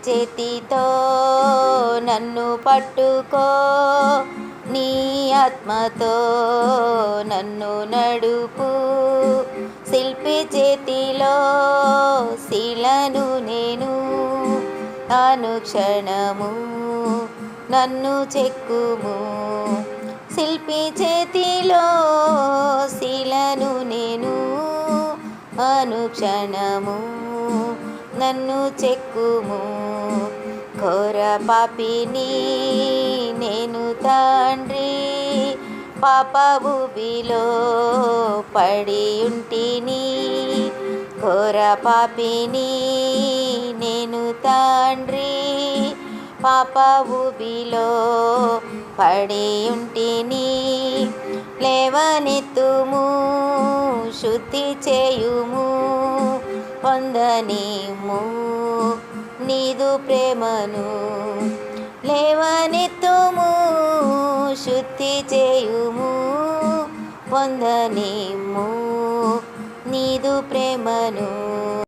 చేతితో నన్ను పట్టుకో, నీ ఆత్మతో నన్ను నడుపు. శిల్పి చేతిలో శిలను నేను, అనుక్షణము నన్ను చెక్కుము. శిల్పి చేతిలో శిలను నేను, అనుక్షణము నన్ను చెక్కుము. ఘోర పాపిని నేను తండ్రి, పాప ఊబిలో పడి ఉంటిని. ఘోర పాపిని నేను తండ్రి, పాప ఊబిలో పడి ఉంటిని. లేవనెత్తుము, శుద్ధి చేయుము, పొందనిమ్ము నీదు ప్రేమను. లేవనెత్తుము, శుద్ధి చేయుము, పొందనిమ్ము నీదు ప్రేమను.